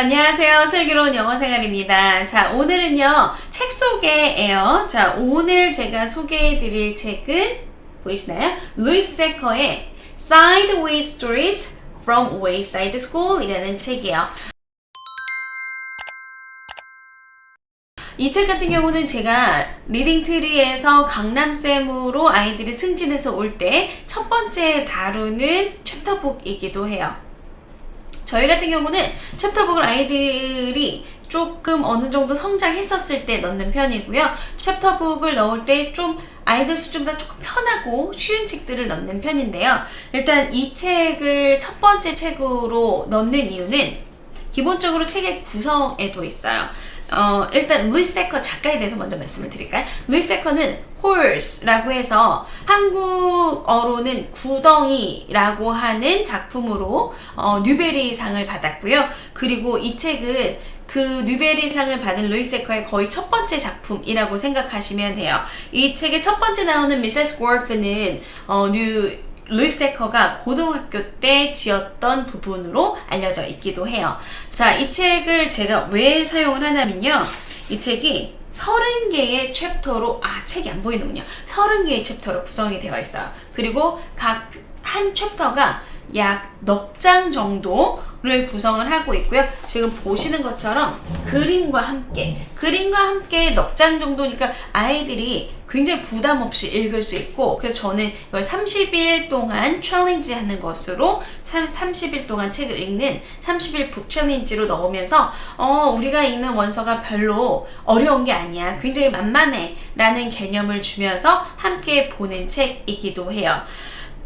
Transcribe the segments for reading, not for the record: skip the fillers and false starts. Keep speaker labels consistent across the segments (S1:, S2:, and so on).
S1: 안녕하세요. 슬기로운 영어생활입니다. 자, 오늘은요, 책 소개예요. 자, 오늘 제가 소개해드릴 책은 보이시나요? 루이스 세커의 Sideways Stories from Wayside School 이라는 책이에요. 이 책 같은 경우는 제가 리딩트리에서 강남쌤으로 아이들이 승진해서 올 때 첫 번째 다루는 챕터북이기도 해요. 저희 같은 경우는 챕터북을 아이들이 조금 어느 정도 성장했었을 때 넣는 편이고요. 챕터북을 넣을 때 좀 아이들 수준보다 조금 편하고 쉬운 책들을 넣는 편인데요. 일단 이 책을 첫 번째 책으로 넣는 이유는 기본적으로 책의 구성에도 있어요. 일단 루이스 세커 작가에 대해서 먼저 말씀을 드릴까요? 루이스 세커는 horse라고 해서 한국어로는 구덩이라고 하는 작품으로 뉴베리상을 받았고요. 그리고 이 책은 그 뉴베리상을 받은 루이스 세커의 거의 첫 번째 작품이라고 생각하시면 돼요. 이 책의 첫 번째 나오는 미세스 고르프는 루이스 세커가 고등학교 때 지었던 부분으로 알려져 있기도 해요. 자, 이 책을 제가 왜 사용을 하냐면요. 이 책이 30개의 챕터로, 책이 안 보이는군요. 30개의 챕터로 구성이 되어 있어요. 그리고 각 한 챕터가 약 넉 장 정도를 구성을 하고 있고요. 지금 보시는 것처럼 그림과 함께 넉 장 정도니까 아이들이 굉장히 부담 없이 읽을 수 있고, 그래서 저는 이걸 30일 동안 챌린지 하는 것으로 30일 동안 책을 읽는 30일 북 챌린지로 넣으면서 우리가 읽는 원서가 별로 어려운 게 아니야, 굉장히 만만해 라는 개념을 주면서 함께 보는 책이기도 해요.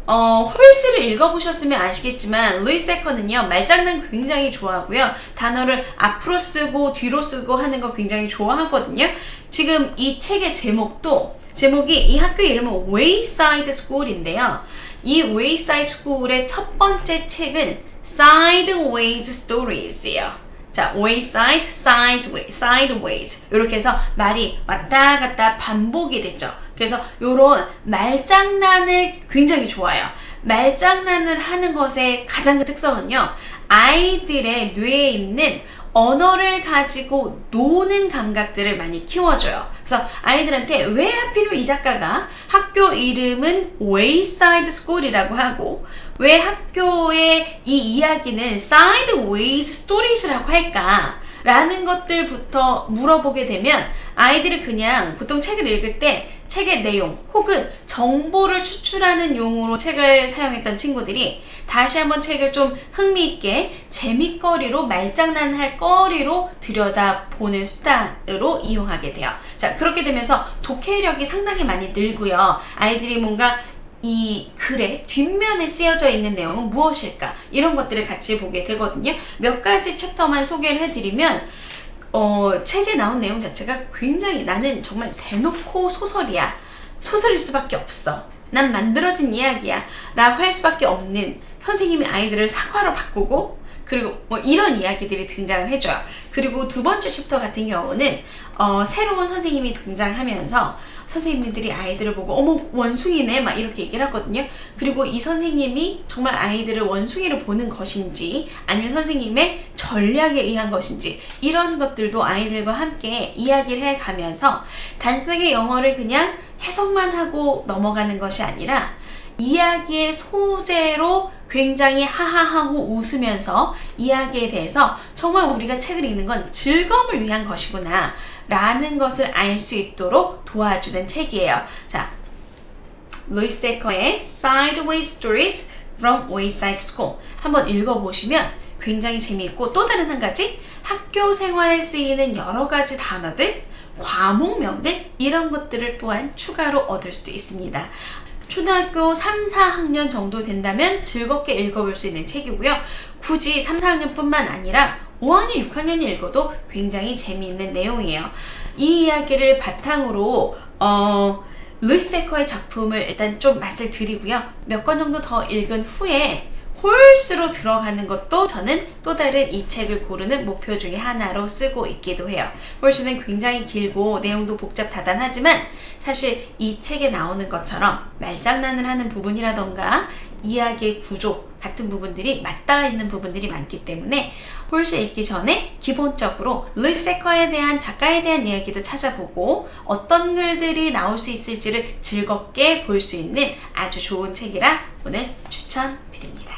S1: 홀스를 읽어보셨으면 아시겠지만 루이스 세커는요, 말장난 굉장히 좋아하고요. 단어를 앞으로 쓰고 뒤로 쓰고 하는 거 굉장히 좋아하거든요. 지금 이 책의 제목이 이 학교 이름은 Wayside School인데요. 이 Wayside School의 첫 번째 책은 Sideways Stories예요. 자, wayside, sideways 이렇게 해서 말이 왔다 갔다 반복이 됐죠. 그래서 요런 말장난을 굉장히 좋아해요. 말장난을 하는 것의 가장 큰 특성은요, 아이들의 뇌에 있는 언어를 가지고 노는 감각들을 많이 키워줘요. 그래서 아이들한테 왜 하필이면 이 작가가 학교 이름은 Wayside School이라고 하고 왜 학교의 이 이야기는 Sideways Stories라고 할까? 라는 것들부터 물어보게 되면 아이들이 그냥 보통 책을 읽을 때 책의 내용 혹은 정보를 추출하는 용으로 책을 사용했던 친구들이 다시 한번 책을 좀 흥미있게 재미거리로 말장난할 거리로 들여다보는 수단으로 이용하게 돼요. 자, 그렇게 되면서 독해력이 상당히 많이 늘고요. 아이들이 뭔가 이 글의 뒷면에 쓰여져 있는 내용은 무엇일까? 이런 것들을 같이 보게 되거든요. 몇 가지 챕터만 소개를 해드리면 책에 나온 내용 자체가 굉장히 나는 정말 대놓고 소설이야. 소설일 수밖에 없어. 난 만들어진 이야기야. 라고 할 수밖에 없는 선생님이 아이들을 사과로 바꾸고 그리고 뭐 이런 이야기들이 등장을 해줘요. 그리고 두 번째 챕터 같은 경우는 새로운 선생님이 등장하면서 선생님들이 아이들을 보고 어머 원숭이네 막 이렇게 얘기를 하거든요. 그리고 이 선생님이 정말 아이들을 원숭이로 보는 것인지 아니면 선생님의 전략에 의한 것인지 이런 것들도 아이들과 함께 이야기를 해가면서 단순하게 영어를 그냥 해석만 하고 넘어가는 것이 아니라 이야기의 소재로 굉장히 하하하고 웃으면서 이야기에 대해서 정말 우리가 책을 읽는 건 즐거움을 위한 것이구나 라는 것을 알 수 있도록 도와주는 책이에요. 자, 루이스 세커의 Sideways Stories from Wayside School 한번 읽어보시면 굉장히 재미있고, 또 다른 한 가지 학교 생활에 쓰이는 여러 가지 단어들, 과목명들 이런 것들을 또한 추가로 얻을 수도 있습니다. 초등학교 3, 4학년 정도 된다면 즐겁게 읽어볼 수 있는 책이고요. 굳이 3, 4학년 뿐만 아니라 5학년, 6학년이 읽어도 굉장히 재미있는 내용이에요. 이 이야기를 바탕으로 루이스 세커의 작품을 일단 좀 맛을 드리고요. 몇 권 정도 더 읽은 후에 홀스로 들어가는 것도 저는 또 다른 이 책을 고르는 목표 중에 하나로 쓰고 있기도 해요. 홀스는 굉장히 길고 내용도 복잡다단하지만 사실 이 책에 나오는 것처럼 말장난을 하는 부분이라던가 이야기의 구조 같은 부분들이 맞닿아 있는 부분들이 많기 때문에 홀씨 읽기 전에 기본적으로 루이스 세커에 대한 작가에 대한 이야기도 찾아보고 어떤 글들이 나올 수 있을지를 즐겁게 볼 수 있는 아주 좋은 책이라 오늘 추천드립니다.